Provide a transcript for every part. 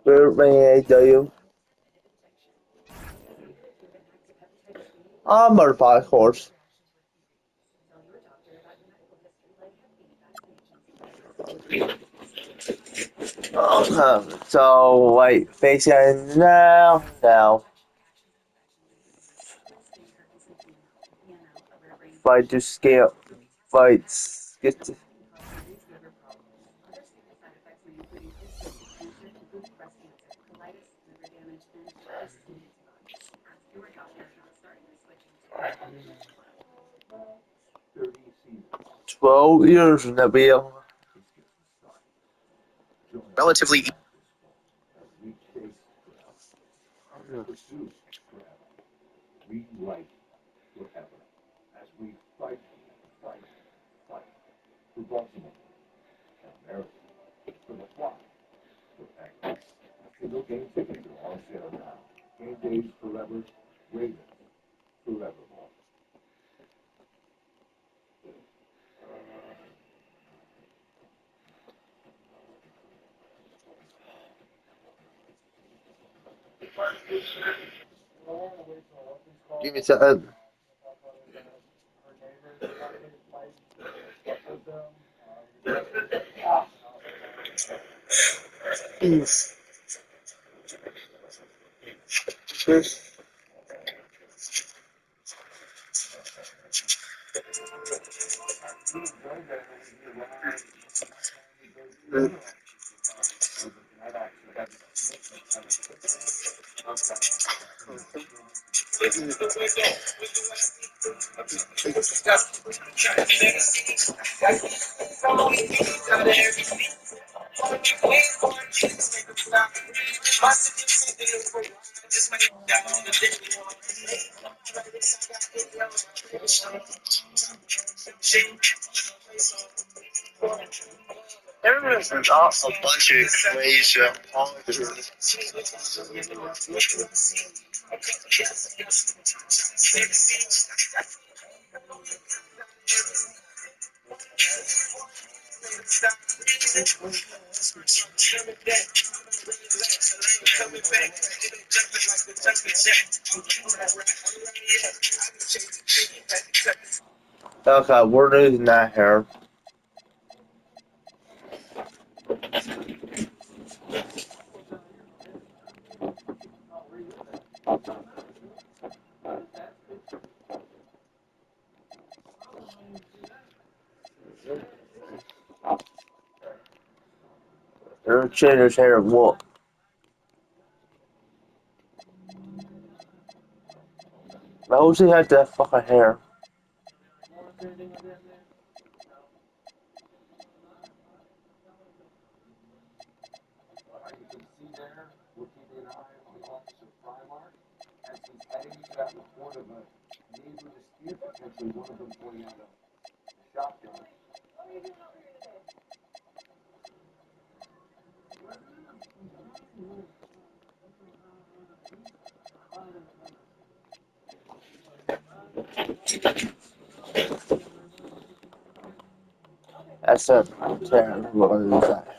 Where may I tell you? Motorbike horse. So wait, facing now. Fight to scale. Fights. Get. 12 years in the wheel. Relatively. Give me something. There's a bunch of crazy Okay, we're losing that here. Their trainers here. What? Why would they have that fucking hair? That's a terrible. What is that?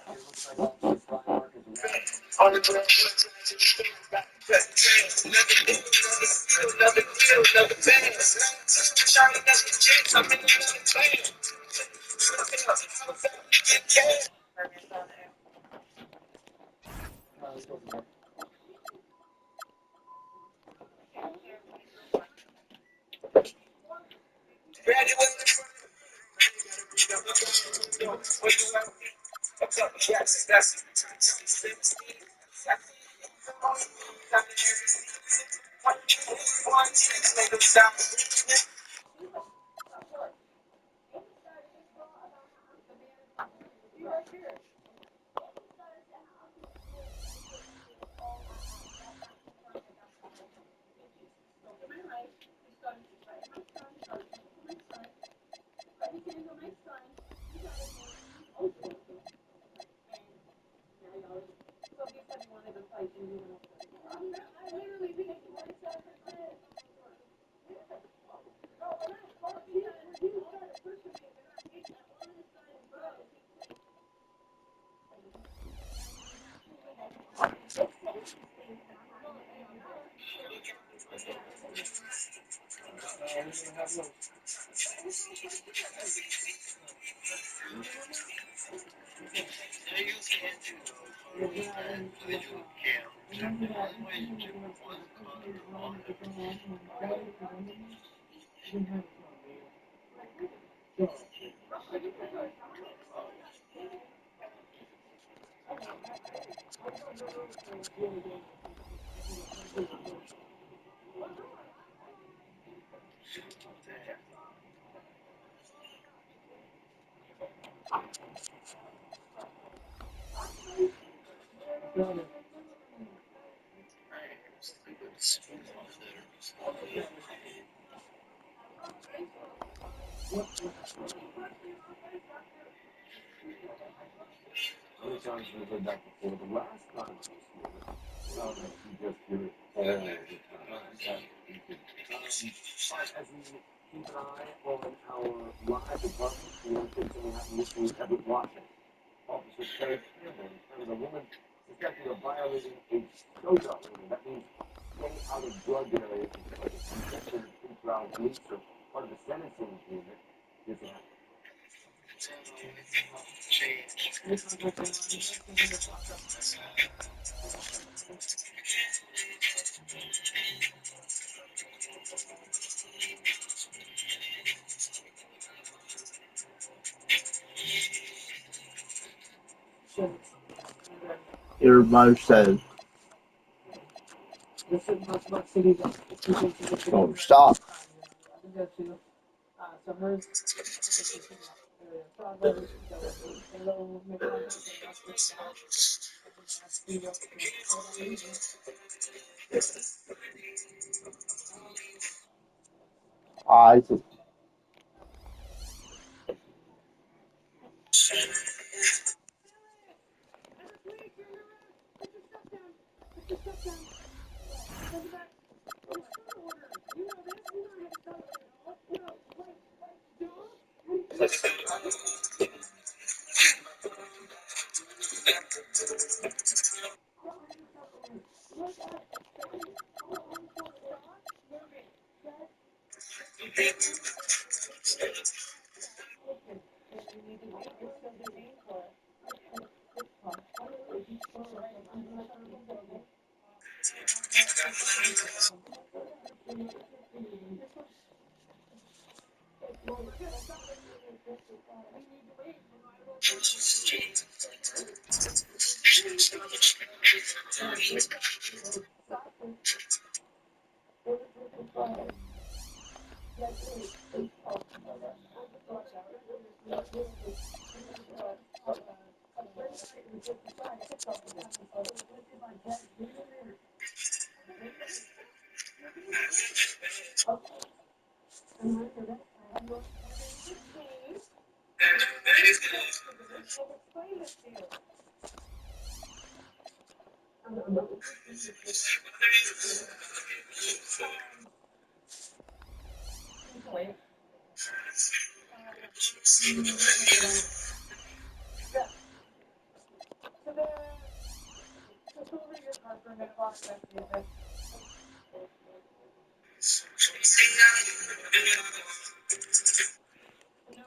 Everybody says, "Oh, stop." I just,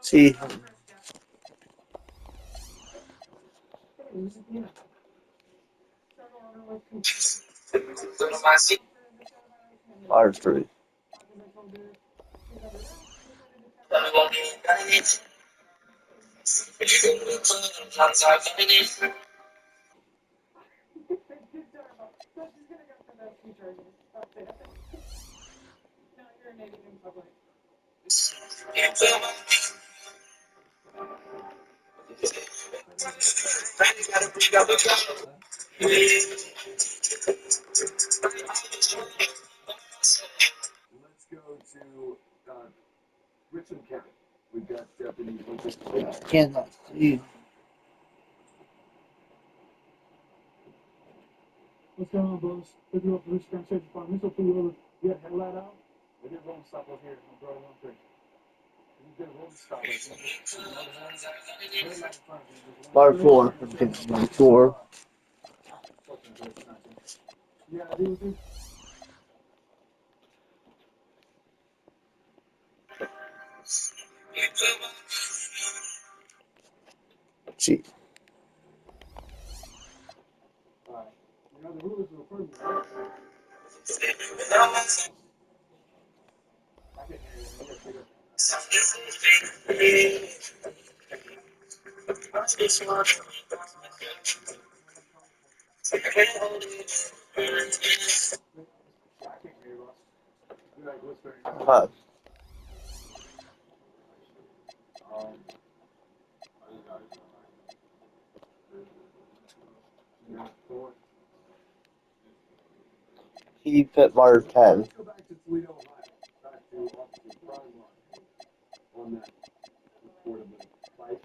see, artery. Cannot see. What's going on, boys? Pick you up for this Grand Safety Farm. This will pull you over. You had hell that out? We did rolling stop over here. I'm brought one thing. You did a rolling stop. Like, very loud in front of you. Bar 4. I'm getting my tour. Fucking good snatching. Yeah, I do with you. Gee. Alright. You know, the rulers of the firm, right? I can hear you. You got bigger. Yeah, I can't hear you, Ross. You're like whispering. Huh. Um, yeah, four. He pit bar 10. Let's go back to Toledo, Ohio. Back to Officer Prime Line on that reportable bike.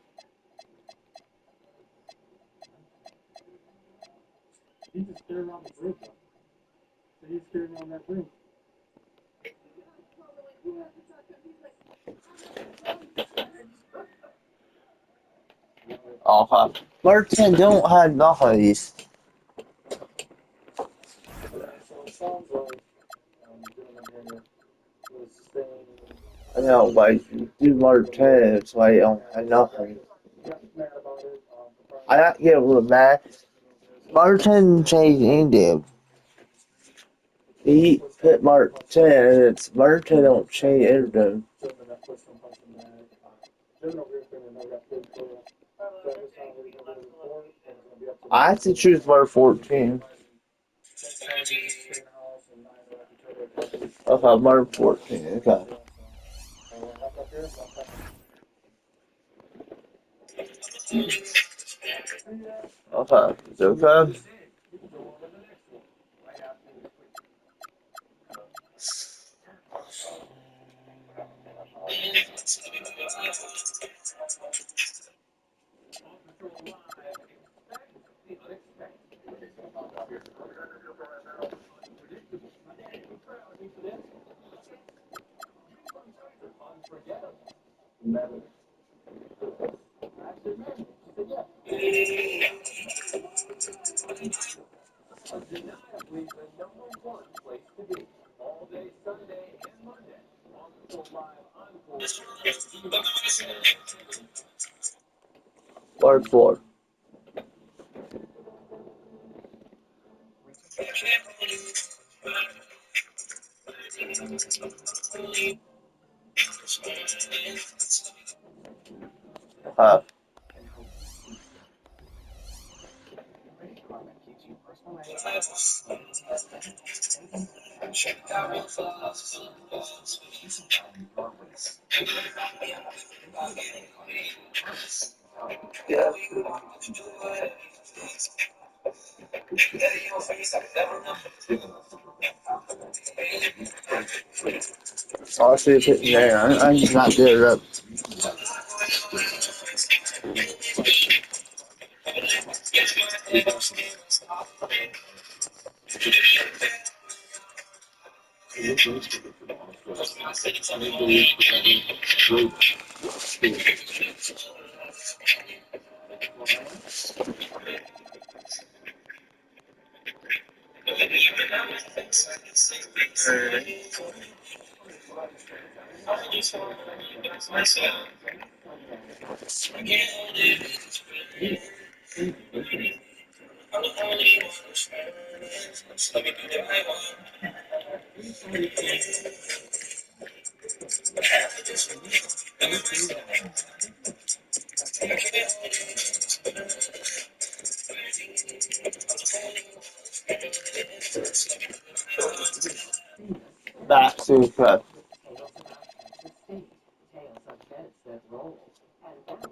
He just carried around the bridge, though. So he's carrying around that bridge. Oh, huh. Bar 10 don't have noise. So it sounds like, gentleman here was saying, I know, like, do bar 10, so I don't have nothing. he got mad about it. I got to get with Matt. Bar 10 changed anything. He pit Mark 10, it's Mark 10 don't change anything. Gentleman that pushed him, punched him back. Gentleman over here is going to know that good for you. So this time we're going to go to the court, and it's going to be up to I have to choose bar 14. Okay, bar 14, okay. Okay, it's okay. Bar 4. Okay. Yeah. I'll see if it's there. I'm just not good up. Back super.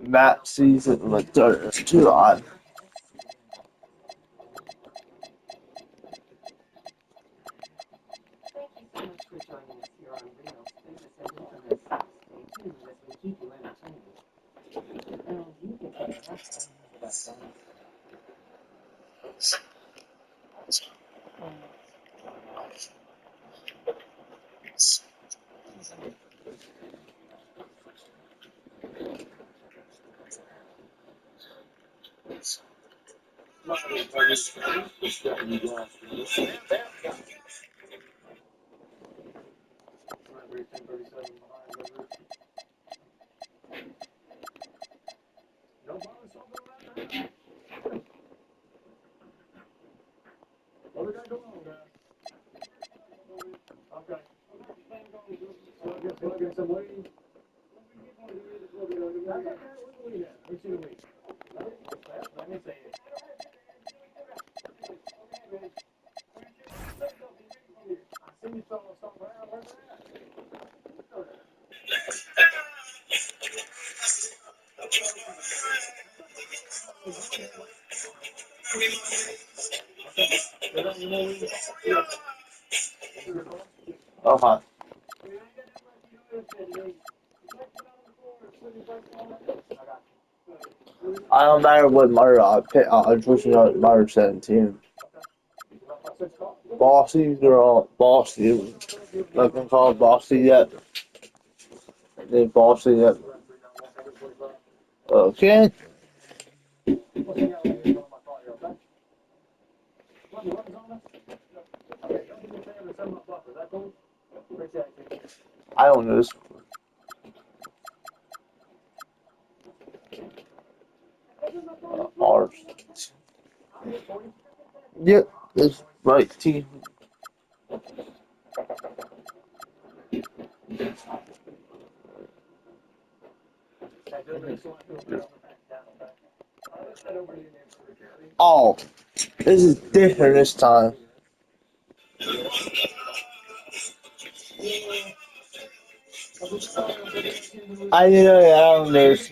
Matt sees it with dirt. It's too odd. Okay. I don't matter what murder I pick. I'm pushing out murder 17. Bossy girl, bossy. Nothing called bossy yet. They bossy yet. Okay. I don't know this. Ours. Yep, it's right. T. Oh, this is different this time. I didn't know that on this.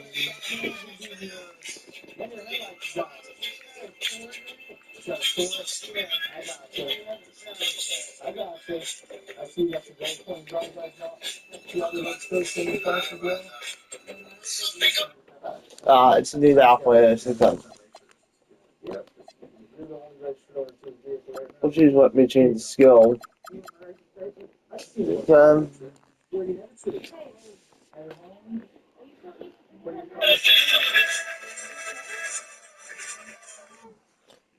It's a new Apple. Which is what me change the skill. Um,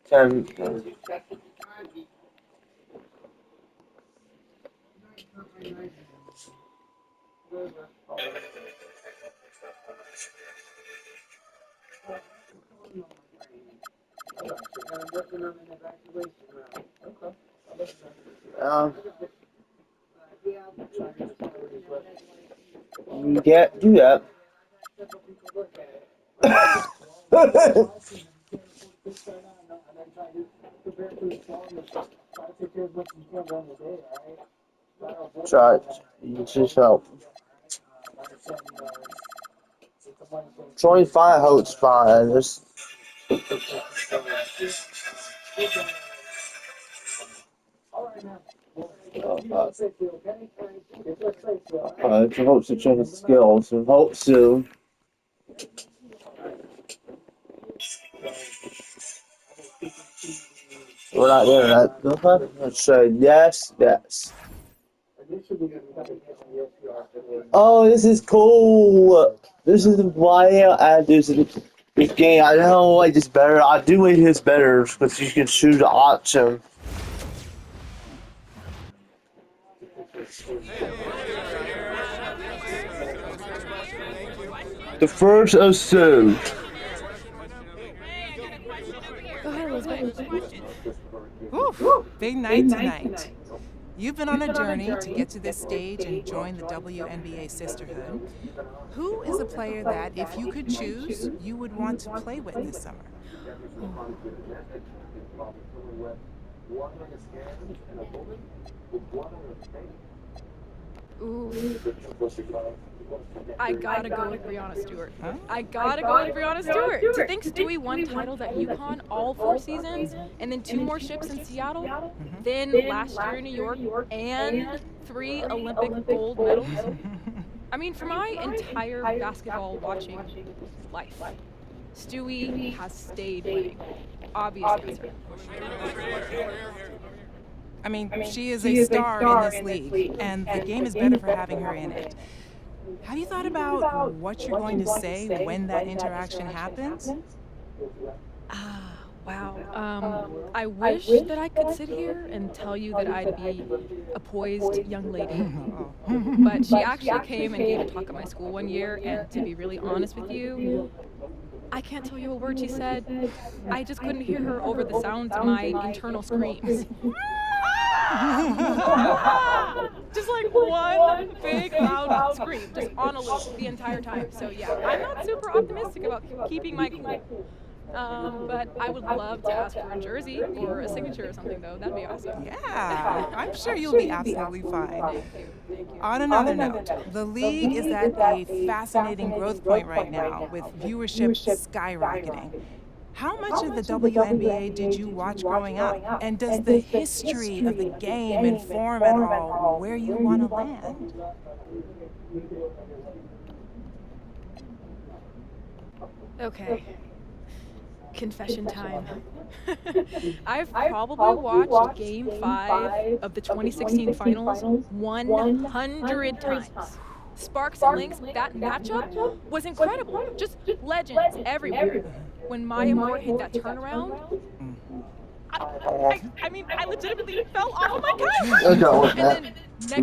can um, you can't do that. Try it. You just help. 25 holds fine. Just if you hope to change the skills, and hope to. We're not doing that. Okay. Let's say yes, yes. Oh, this is cool. This is why I add this game. I don't like this better. I do like this better because you can choose the option. The first of Sue. Go ahead, Elizabeth. Whew, big night tonight. You've been on a journey to get to this stage and join the WNBA sisterhood. Who is a player that, if you could choose, you would want to play with this summer? Oof. I gotta go with Brianna Stewart. Huh? I gotta go with Brianna Stewart. To think Stewie won titles at UConn all 4 seasons, and then 2 more ships in Seattle, then last year in New York, and 3 Olympic gold medals. I mean, for my entire basketball watching life, Stewie has stayed winning. Obvious answer. I mean, she is a star in this league, and the game is better for having her in it. Have you thought about what you're going to say when that interaction happens? Ah, wow. I wish that I could sit here and tell you that I'd be a poised young lady, Oh. but she actually came and gave a talk at my school one year, and to be really honest with you, I can't tell you a word she said. I just couldn't hear her over the sounds of my internal screams. Just like one big loud scream, just on a loop the entire time. So yeah, I'm not super optimistic about keeping my cool. But I would love to ask for a jersey or a signature or something, though. That'd be awesome. Yeah, I'm sure you'll be absolutely fine. Thank you. Thank you. On another note, the league is at a fascinating growth point right now with viewership skyrocketing. How much of the WNBA did you watch growing up? And does the history of the game inform at all where you want to land? Okay. Confession time. I've probably watched Game 5 of the 2016 finals 100 times. Sparks and Lynx, that matchup was incredible. Just legends everywhere. When Maya Moore hit that turnaround, I legitimately fell off of my couch. I got one. And then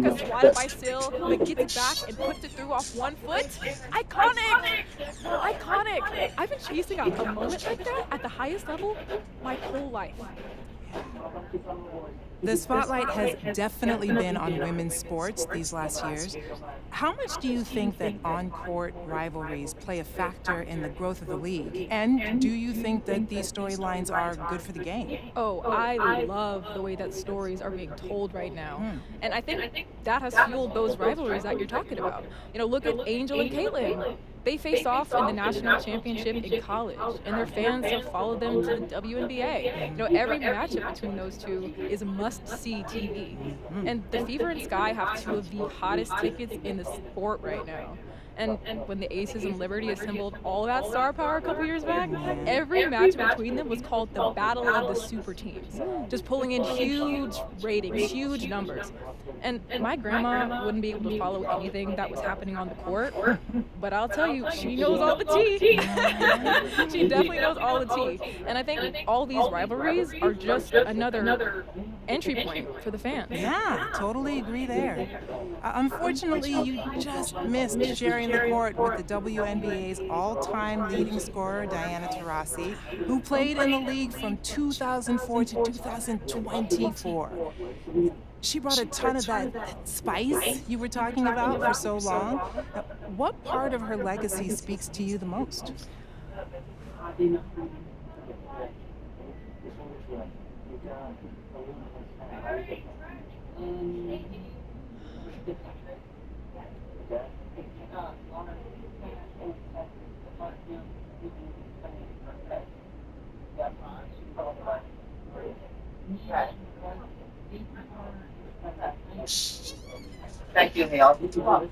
Neka swatted by Sil, but gets it back and puts it through off one foot. Iconic! Iconic! I've been chasing a moment like that at the highest level my whole life. The spotlight has definitely been on women's sports these last years. How much do you think that on-court rivalries play a factor in the growth of the league? And do you think that these storylines are good for the game? Oh, I love the way that stories are being told right now. And I think that has fueled those rivalries that you're talking about. You know, look at Angel and Caitlin. They faced off in the national championship in college, and their fans have followed them to the WNBA. You know, every matchup between those two is a must-see TV. And the Fever and Sky have two of the hottest tickets in the sport right now. And when the Aces and Liberty assembled all that star power a couple years back, every match between them was called the Battle of the Super Teams, just pulling in huge ratings, huge numbers. And my grandma wouldn't be able to follow anything that was happening on the court, but I'll tell you, she knows all the tea. She definitely knows all the tea. And I think all these rivalries are just another entry point for the fans. Yeah, totally agree there. Unfortunately, you just missed sharing the court with the WNBA's all-time leading scorer, Diana Taurasi, who played in the league from 2004 to 2024. She brought a ton of that spice you were talking about for so long. Now, what part of her legacy speaks to you the most? Thank you, Neil. Which one?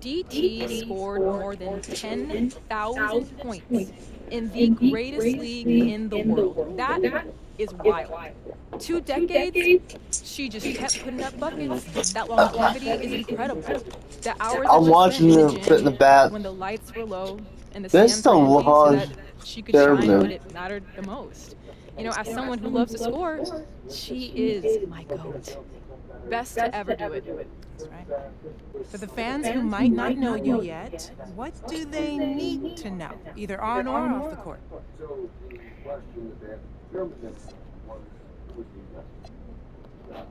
DT scored more than 10,000 points in the greatest league in the world. That is wild. 2 decades, she just kept putting up buckets. That longevity is incredible. The hours I'm that she watching spent in them the fit in the gym bat. when the lights were low and the That's stands the were empty so one. that she could There shine we when go. it mattered the most. You know, as someone who loves to score, she is my GOAT. Best to ever do it. That's right. For the fans who might not know you yet, what do they need to know, either on or off the court?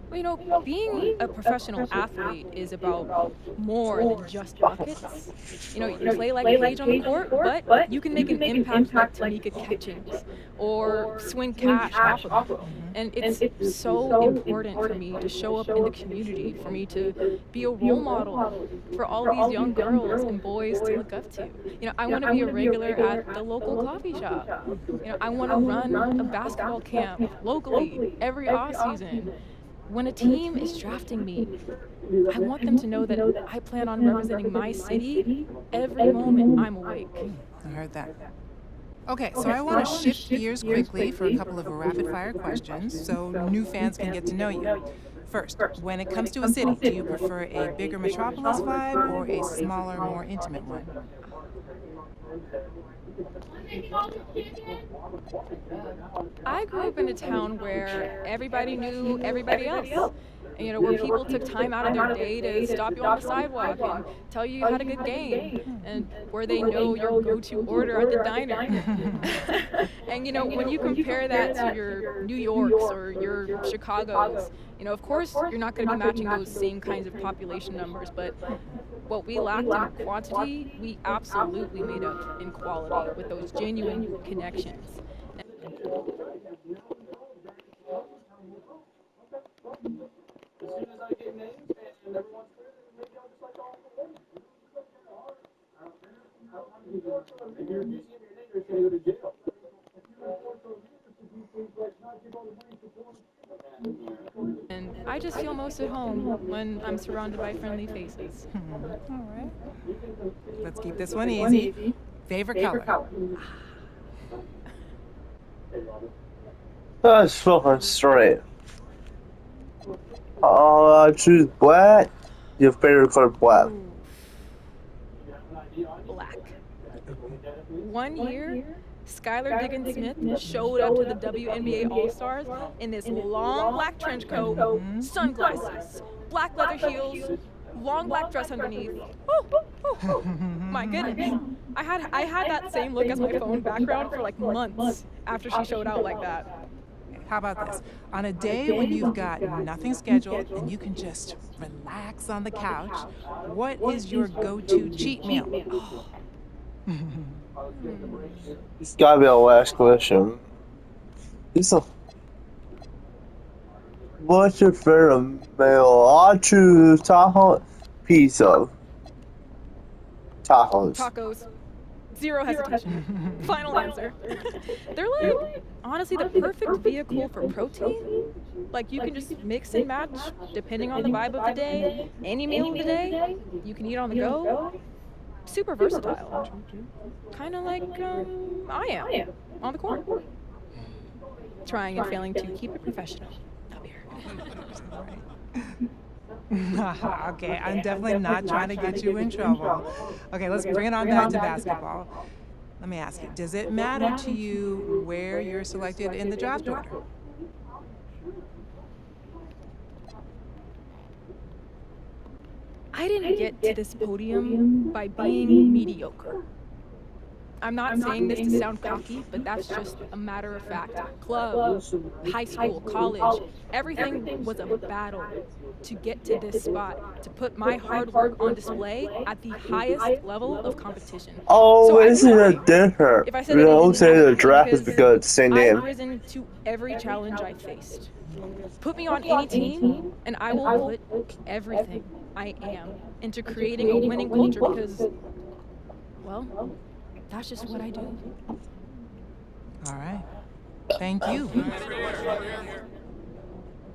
Well, you know, being a professional athlete is about more than just buckets. You know, you play like Paige on the court, but you can make an impact like Tamika Catchings or swing cash off of them. And it's so important for me to show up in the community, for me to be a role model for all these young girls and boys to look up to. You know, I want to be a regular at the local coffee shop. You know, I want to run a basketball camp locally every off season. when a team is drafting me, I want them to know that I plan on representing my city every moment I'm awake. I heard that. Okay, so I want to shift gears quickly for a couple of rapid fire questions so new fans can get to know you. First, when it comes to a city, do you prefer a bigger metropolis vibe or a smaller, more intimate one? I grew up in a town where everybody knew everybody else. And, where people took time out of their day to stop you on the sidewalk and tell you had a good game, and where they know your go to order at the diner. And, when you compare that to your New Yorks or your Chicagos, of course, you're not going to be matching those same kinds of population numbers, but what we lacked in quantity, we absolutely made up in quality with those genuine connections. As soon as I get names and everyone's clear, maybe I'll just like all the names. If you're abusing your name, you're going to go to jail. And I just feel most at home when I'm surrounded by friendly faces. All right. Let's keep this one easy. Favorite color? That's fucking straight. I choose black. Your favorite color black. Ooh, black. One year, Skylar Diggins Smith showed up to the WNBA All Stars in this long black trench coat, sunglasses, black leather heels, long black dress underneath. My goodness. I had that same look as my phone background for like months after she showed out like that. How about this? On a day when you've got nothing scheduled and you can just relax on the couch, what is your go-to cheat meal? It's gotta be our last question. What's your favorite meal? I choose taco pizza. Tacos. Tacos. Zero hesitation. Final answer. They're like, honestly, the perfect vehicle for protein. Like, you can just mix and match depending on the vibe of the day. Any meal of the day, you can eat on the go. Super versatile. Kind of like I am on the court. Trying and failing to keep it professional. Up here. Okay, I'm definitely not trying to get you in trouble. Okay, let's bring it on back to basketball. Let me ask you, does it matter to you where you're selected in the draft order? I didn't get to this podium by being mediocre. I'm not saying this to sound cocky, but that's just a matter of fact. Club, high school, college, everything was a battle to get to this spot, to put my hard work on display at the highest level of competition. Oh, So I'd be isn't lying it different? if I said We that it don't didn't say matter the to me, draft is because because it's the same I've name. risen to every challenge I faced. Put me on any team, and I will put everything I am into creating a winning culture because, well, that's just what I do. All right. Thank you.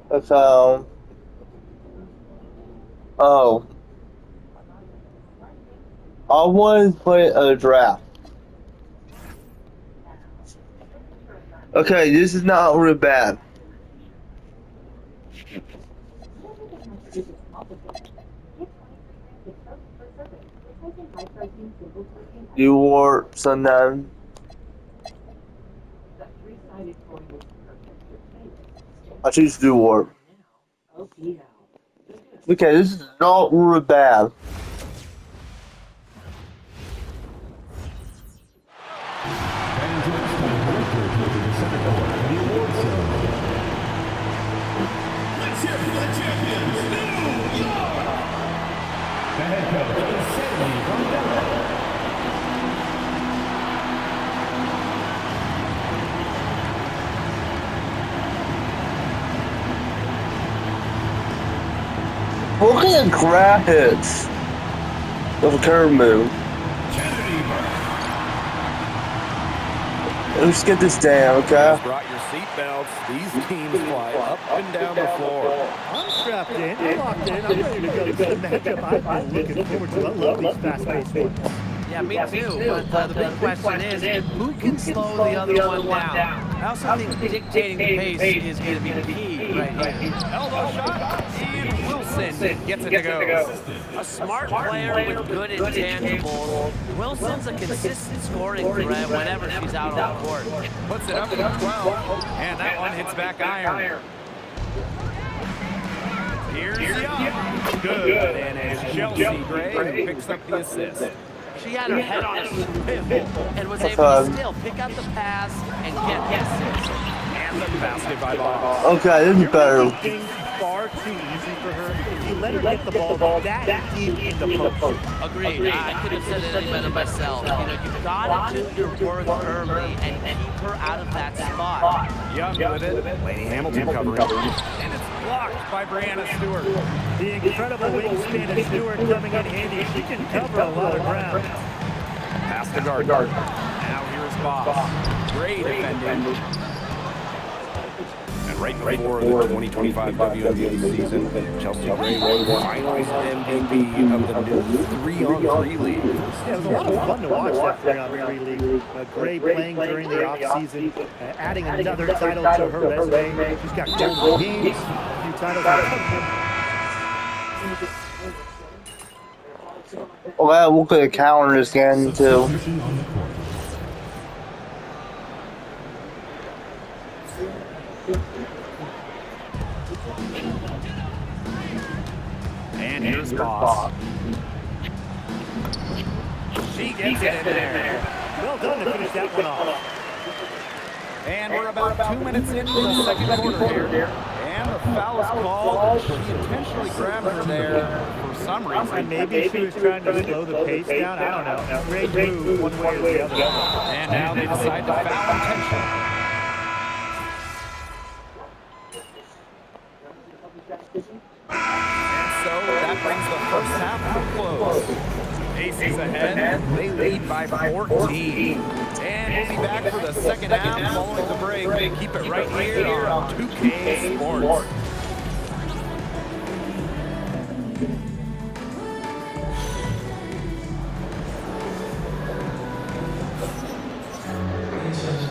That's oh, I wanted to play a draft. Okay, this is not really bad. You wore Sundown. I choose to do work. Okay, this is not really bad. Let's hear for the champions, New York! The head coach is Sandy Rondella. Look at the graphics of a curve move. Kennedy Burke. Let's get this down, okay? Brought your seatbelts. These teams fly up and down the floor. I'm strapped in, I'm locked in, I'm ready to go. This is a matchup I've been looking forward to. I love these fast-paced ones. Yeah, me too. But the big question is, who can slow the other one down? I also think dictating the pace is going to be key right here. Elbow shot, and Wilson gets it to go. A smart player with good intangibles. Wilson's a consistent scoring threat whenever she's out on the court. Puts it up to 12, and that one hits back iron. Here's Young. Good, and it's Chelsea Gray who picks up the assist. She had her head on a swivel and was able to still pick up the pass and get the assist. And the basket by Bob. Okay, this is better. Things far too easy for her. If you let her get the ball that deep in the post. Agreed. I couldn't have said it any better myself. You know, you've got to do your work early and keep her out of that spot. Young with it. Lady Hamilton covering. And it's blocked by Brianna Stewart. The incredible wingspan of Stewart coming in handy. She can cover a lot of ground. Pass to Gardner. Now here's Boss. Great defending. And right before the 2025 WNBA season, Chelsea Gray won Finals MVP of the new 3-on-3 league. Yeah, it was a lot of fun to watch that 3-on-3 league. Gray playing during the offseason, adding another title to her resume. She's got golden games, a few titles. Well, we'll put a counter this game too. And here's Boss. She gets it in there. Well done to finish that one off. And we're about 2 minutes into the second quarter here. And the foul is called. She intentionally grabbed her there for some reason. Maybe she was trying to slow the pace down. I don't know. Great move one way or the other. And now they decide to foul intentionally. And so that brings the first half to a close. Aces ahead. They lead by 14. And we'll be back for the second half following the break. Keep it right here on 2K Sports.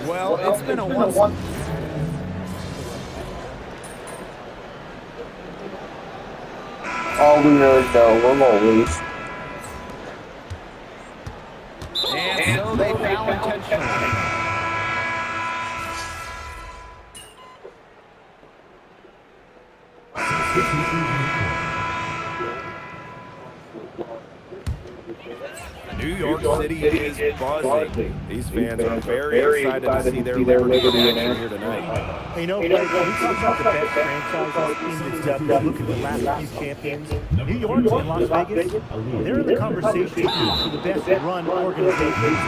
Well, it's been a one. All we really know, we're always. And so they foul intentionally. New York City is buzzing. These fans are very excited to see their Liberty in action here tonight. You know, when we talk about the best franchises in this stuff, look at the last few champions. New York and Las Vegas, they're in the conversation for the best run organizations.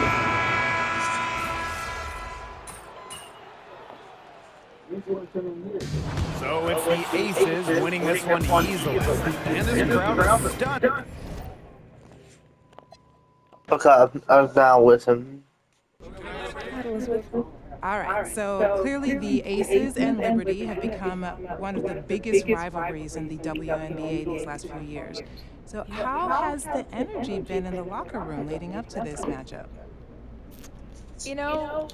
So it's the Aces winning this one easily. And this crowd is stunned. Okay, I'm now with him. All right, so clearly the Aces and Liberty have become one of the biggest rivalries in the WNBA these last few years. So how has the energy been in the locker room leading up to this matchup? You know,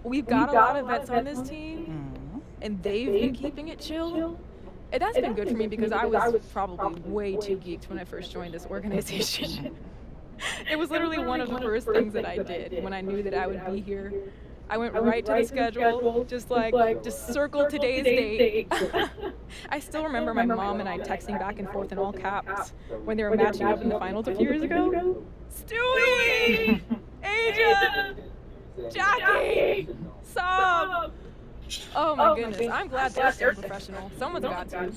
we've got a lot of vets on this team, and they've been keeping it chill. And that's been good for me because I was probably way too geeked when I first joined this organization. It was literally one of the first things that I did when I knew that I would be here. I went right to the schedule, just circle today's date. I still remember my mom and I texting back and forth in all caps when they were matching up in the finals a few years ago. Stewie! Asia! Jackie! Sob! Oh my goodness, I'm glad they're still professional. Someone's got to.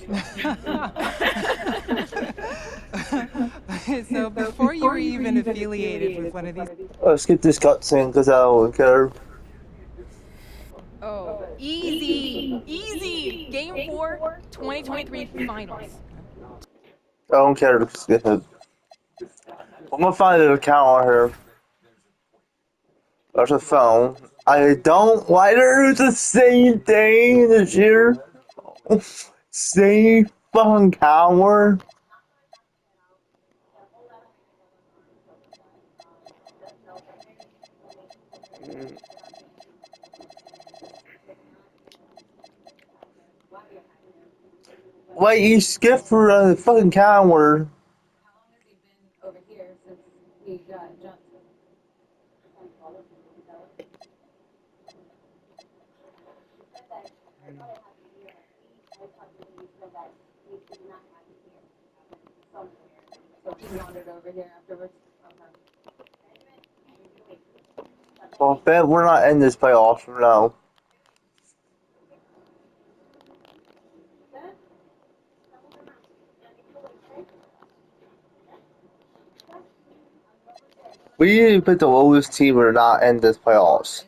So before you were even affiliated with one of these... Let's get this cutscene because I don't care. Oh, easy, easy. Game 4, 2023 finals. I don't care. I'm gonna find an account on her. There's a phone. I don't. Why do the same thing this year? Same fucking coward. Wait, you skipped for a fucking coward. Well, bet we're not in this playoffs for now. We need to pick the lowest team or not in this playoffs.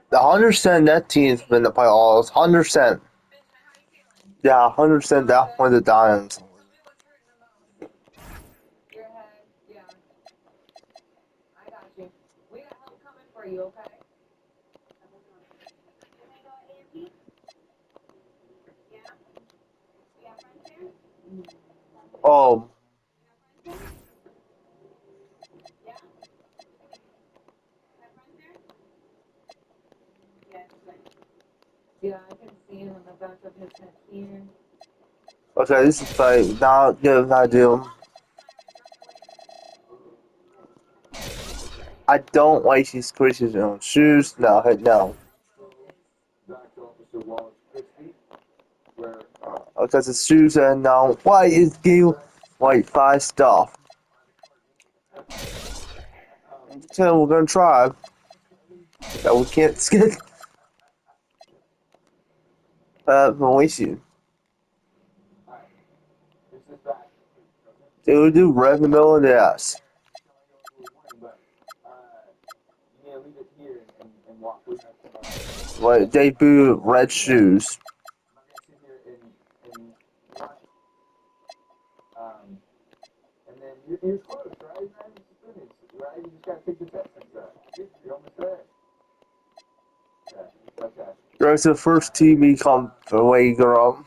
The 100% that team's been in the playoffs. 100%. Yeah, 100% that one the Diamonds. Oh, okay, this is fight. Now, good if I do. I don't like these creases on shoes. No, heck no. Because the shoes are now. Why is you like 5 stuff? So we're gonna try. But we can't skip. Malaysia. They will do red in the middle of the ass. Like debut red shoes. There's the first TV away girl.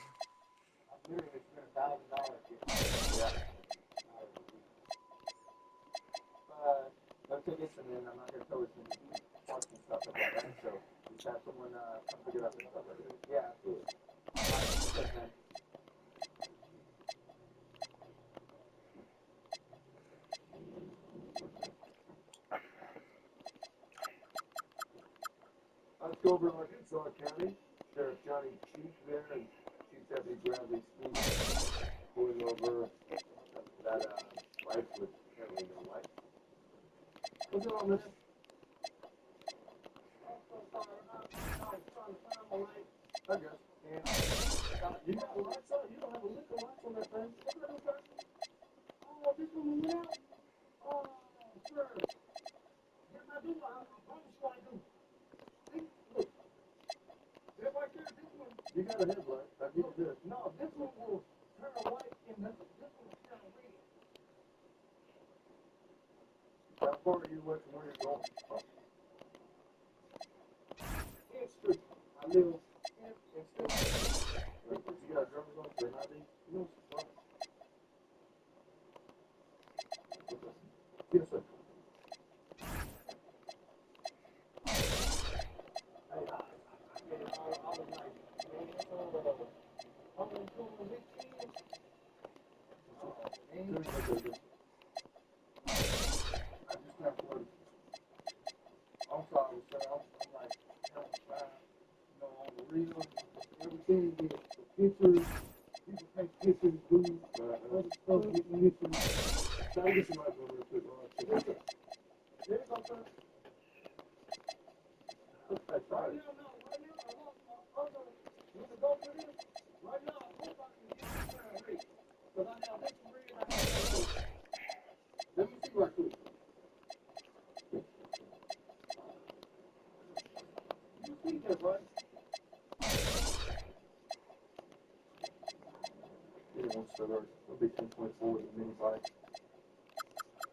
It won't start. It'll be 10.4 the mini bike.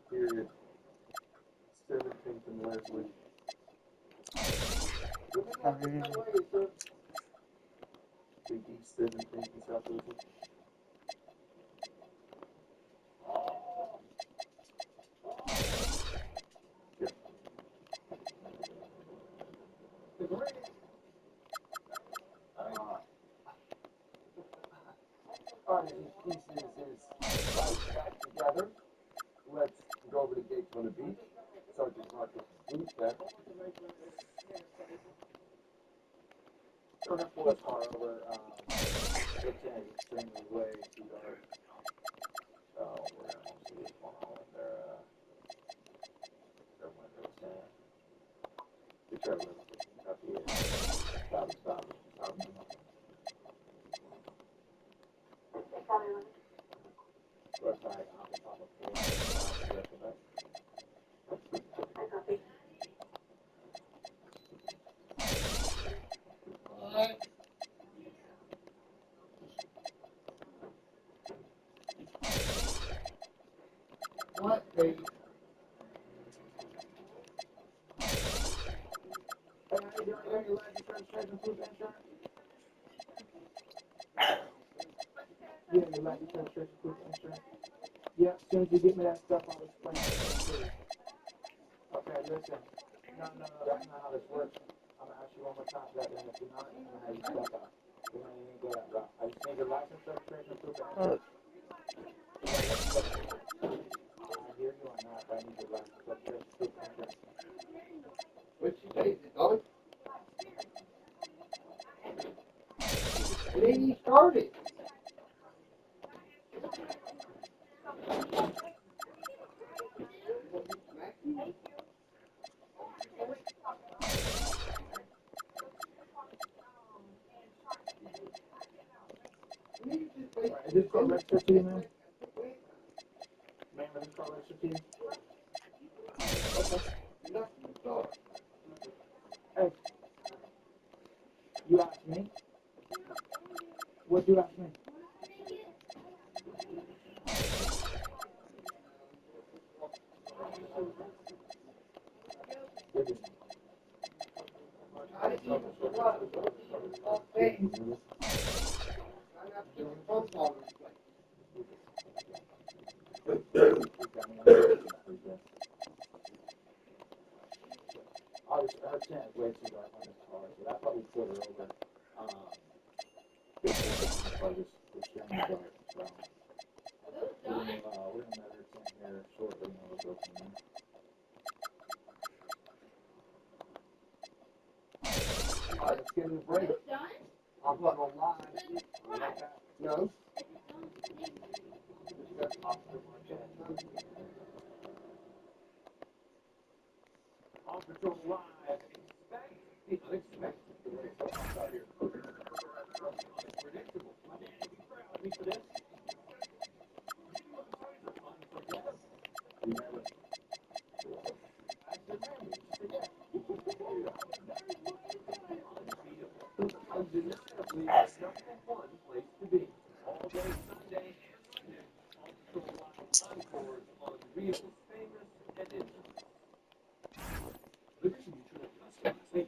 Period. 17th and Leslie. Big East 17th in South Leslie. Yep. Alright, each piece is back together. Let's go over the gates on the beach. Sergeant Marcus Booth there. Don't have to pull that car over. Lieutenant extremely way too dark. So we're gonna mostly get one on their windows there. The trailer up here. Stop. Left side, off the top of four. What? Hey, how you doing? You like insurance, proof insurance? Yeah, you like insurance, proof insurance? Yeah, as soon as you give me that stuff, I'll explain it to you. Okay, listen. No, that's not how this works. I'm gonna ask you one more time for that, and if you're not, I'm gonna have you step out. We're gonna even go that route. I just need your license, registration, proof of insurance. I hear you on that, but I need your license, registration, proof of insurance. What you say, dog? It ain't even started. Is this car registered to you, man? Ma'am, is this car registered to you? Okay. Hey, you asked me? What'd you ask me? Her tent is way too dark on this car, so that probably put her over. This car just extremely dark, so we're gonna measure her tent here shortly, and we'll go from there. Alright, let's get in the break. I'm not gonna lie. Like that. No. Off patrol live. Expect the unexpected. The way it comes out here. Unpredictable. Me for this. Unforgettable. You never. I said, man, forget. Undeniably, the number one place to be. All day Sunday and encores on Real's famous and infamous. Liberty Mutual customers. Hey,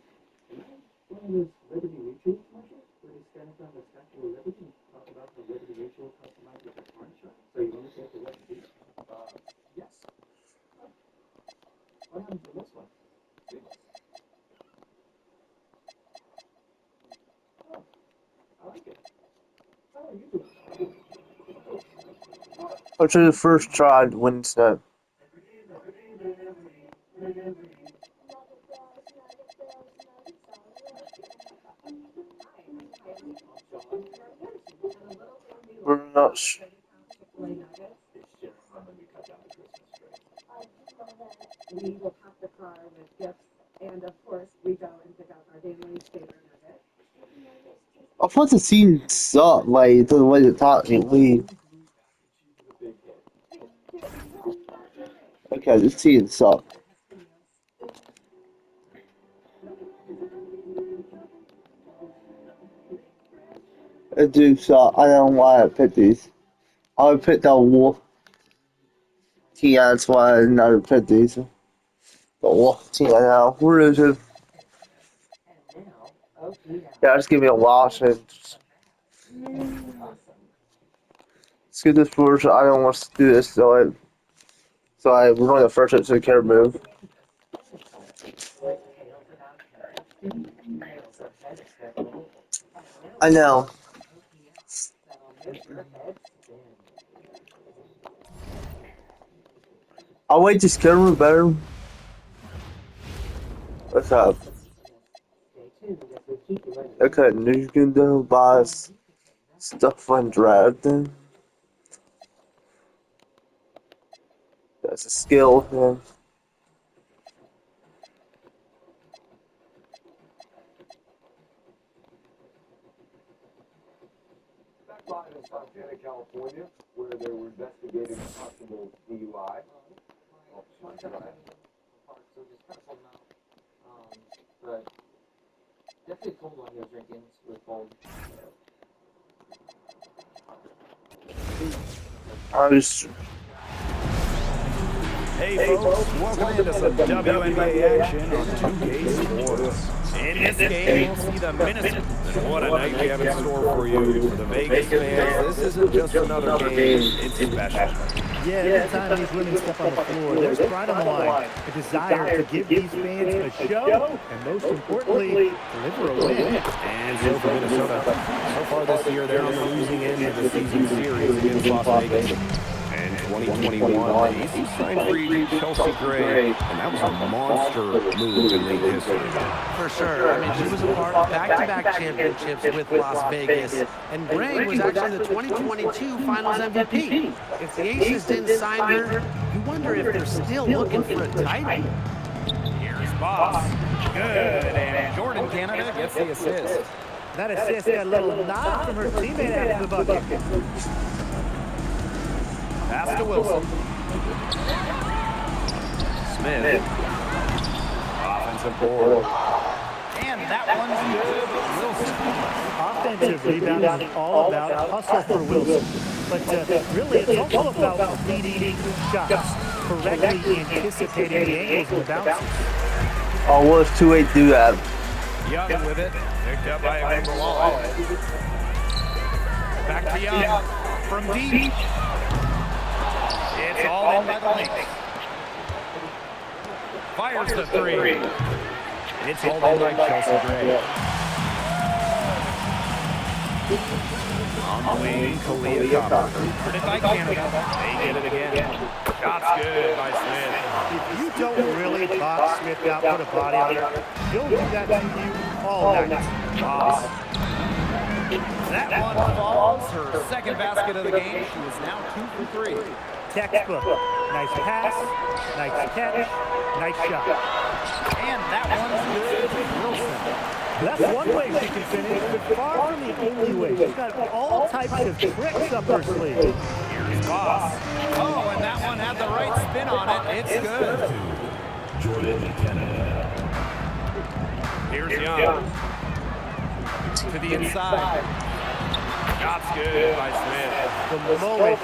one of those Liberty Mutual commercials where they stand in front of the Statue of Liberty and talk about the Liberty Mutual customized with their car insurance? So you want to take the Liberty? Yes. What happens to this one? Oh, I like it. How are you doing? I'll try the first try to win that. We're not. We will top the car with gifts, and of course, we go and pick out our family's favorite nugget. I thought the scene sucked, like the way they taught me leave. Okay, this scene sucked. It do suck. I don't know why I picked these. I would pick the wolf. Yeah, that's why I did not pick these. The wolf team now. Where is it? Yeah, just give me a watch and skip this first. I don't want to do this, we're going to first it to the care move. I know. I'll wait this care move better. What's up? Okay, you can do buy stuff on drafting. That's a skill. Yeah. Backline in Fontana, California, where they were investigating a possible DUI. But definitely cold when he was drinking. It was cold. I just Hey folks, welcome into some WNBA action on 2K Sports. In this game, we'll see the Minnesota. And what a night we have in store for you. For the Vegas fans, this isn't just another game, it's special. Yeah, every time these women step on the floor, there's pride on the line, a desire to give these fans a show, and most importantly, deliver a win. And so for Minnesota, so far this year, they're on the losing end of the season series against Las Vegas. And 2021, the Aces signed free agent Chelsea Gray, and that was a monster move in league history. For sure. I mean, she was a part of back-to-back championships with Las Vegas. And Gray was actually the 2022 Finals MVP. If the Aces didn't sign her, you wonder if they're still looking for a title. Here's Boss. Good. And Jordan Canada gets the assist. That assist got a little nod from her teammate after the bucket. Pass to Wilson. Smith. Offensive board. And that one's good. Wilson. Offensive rebounding is all about hustle for Wilson. But really, it's also about leading shots, correctly anticipating the angles and the bounces. oh, what does 2-8 do that? Young with it. Picked up by a member wall. Back to Young. From deep. It's all in by the Lynx. Fires the three. It's hauled in by Chelsea Gray. On the wing, Kalia Copper. Guarded by Canada. They get it again. Shot's good by Smith. If you don't really box Smith out, put a body on her, he'll do that to you all night. Boss. That one falls. Her second basket of the game. She is now 2 for 3. Textbook. Nice pass, nice catch, nice shot. And that one's good. Wilson. That's one way she can finish, but far from the only way. She's got all types of tricks up her sleeve. Here's Boss. Oh, and that one had the right spin on it. It's good. Jordan Canada. Here's Young. To the inside. Shot's good by Smith. The moment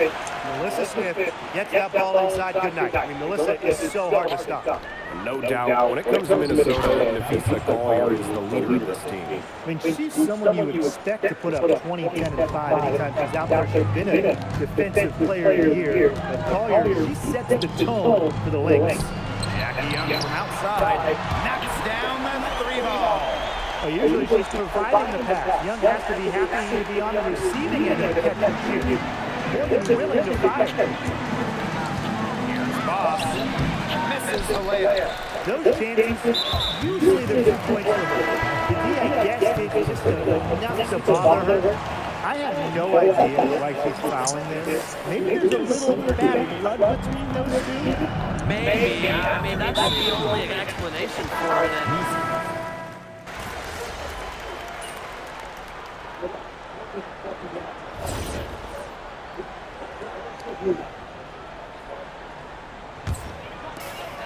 Melissa Smith gets that ball inside, good night. I mean, Melissa is so hard to stop. No doubt, when it comes to Minnesota, Nafisa Collier is the leader of this team. I mean, she's someone you would expect to put up 20, 10, and 5 anytime she's out there. She's been a defensive player of the year. But Collier, she sets the tone for the Lynx. Jackie Young from outside knocks down the 3-ball. Well, usually she's providing the pass. Young has to be happy to be on the receiving end of the catch and shoot. More than willing to fire. Here's Boss. Misses the layup. Those chances, usually they're 2 points for her. The D, I guess, is just enough to bother her. I have no idea why she's fouling there. Maybe there's a little bad blood between those two. Maybe. I mean, that's the only explanation for it.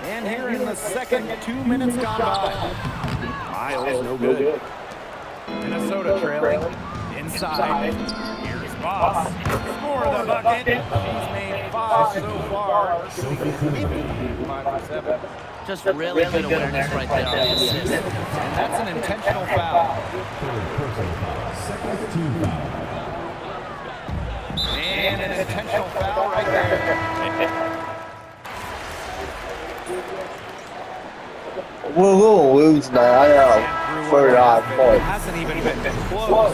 And here in the second, 2 minutes gone by. Miles, no good. Minnesota trailing. Inside. Here's Boss. Score, though. the bucket. She's made 5 so far, shooting 5 for 7. Just really good awareness right there on the assist. And that's an intentional foul. Third personal foul. Second team foul. And an intentional foul right there. We're gonna lose now. I know. For It points. hasn't even been close.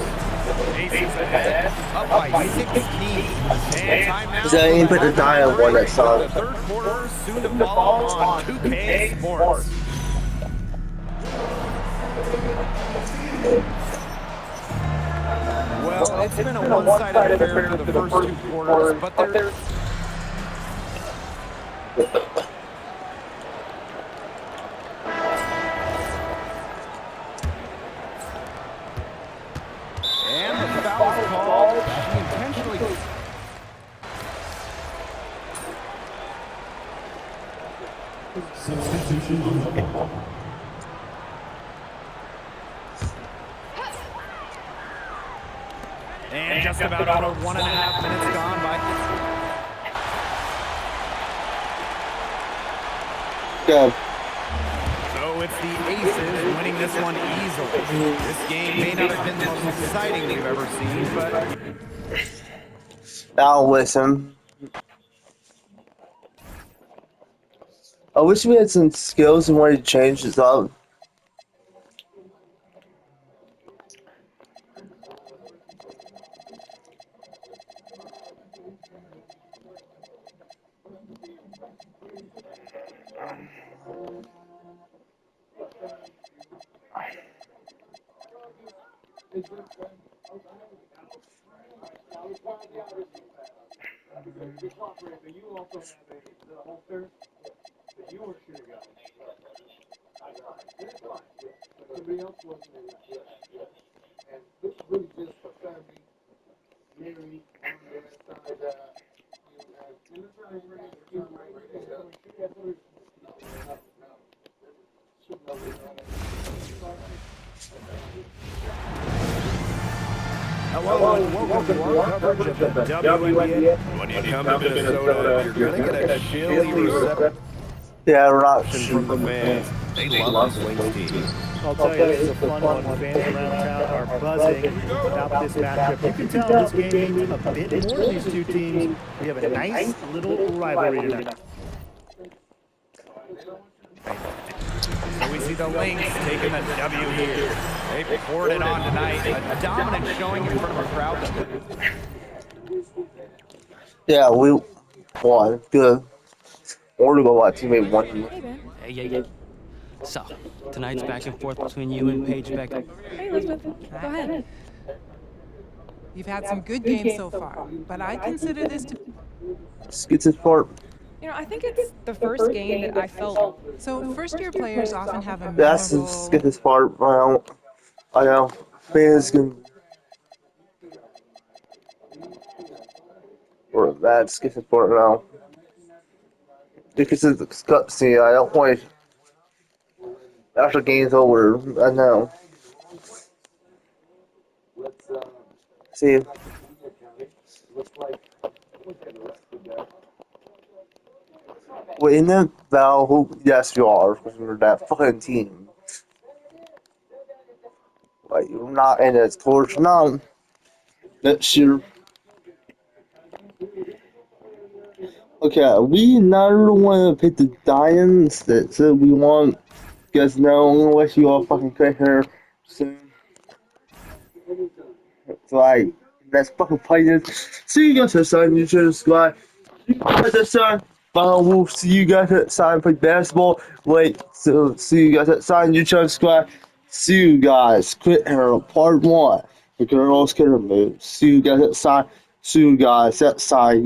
Aces ahead, up by 16. And time now. They ain't put the die on one that The song. third quarter soon to follow on 2K Sports. Well, it's been a one-sided affair for the first 2 quarters, but there's and the foul is called. She intentionally Substitution on the ball. and just about over 1.5 minutes gone by. Go. So it's the Aces winning this one easily. This game may not have been the most exciting we've ever seen, but Now listen. I wish we had some skills and wanted to change this up. But you also have the holster that you were shooting at. It's fine. But somebody else wasn't in that. And this is really just for family, Mary, on the side, you have, and it's not even really, you know, shoot at others. hello and welcome to our coverage of the WNBA. When you come to Minnesota, you're going to get a chilly reception Yeah, we're not from the fans. They love this Wings team. I'll tell you, this is a fun one. Fans around town are buzzing about this matchup. You can tell this game means a bit more to these two teams. We have a nice little rivalry tonight. So we see the Lynx taking the W here. They poured it on tonight. A dominant showing in front of a crowd. Yeah, we won. Good. Or to go watch teammate one. Hey, Ben. Hey. So, tonight's back and forth between you and Paige Beck. Hey, Elizabeth. Go ahead. You've had some good games so far, but I consider this to Skits his part. You know, I think it's the first game that I felt. so first-year players often have a That's memorable. skits his part. I know. Fans can. Or that skits his part now. Because it's the cutscene, I don't want. After game's over, I know. See. Wait, in that Val, who? Yes, you are, because we're that fucking team. Like, you're not in it, course, no. Next year. Okay, we never want to pick the Giants that said we want. Guys, no, I'm gonna let you all fucking cut here soon. It's like, let's fucking play this. See you guys next time, you just like. Next time. We'll see you guys at time play basketball. Wait, so see you guys at time, you just squad. See you guys. Quit here, part one. The girls can remove. See you guys at time. See you guys at time.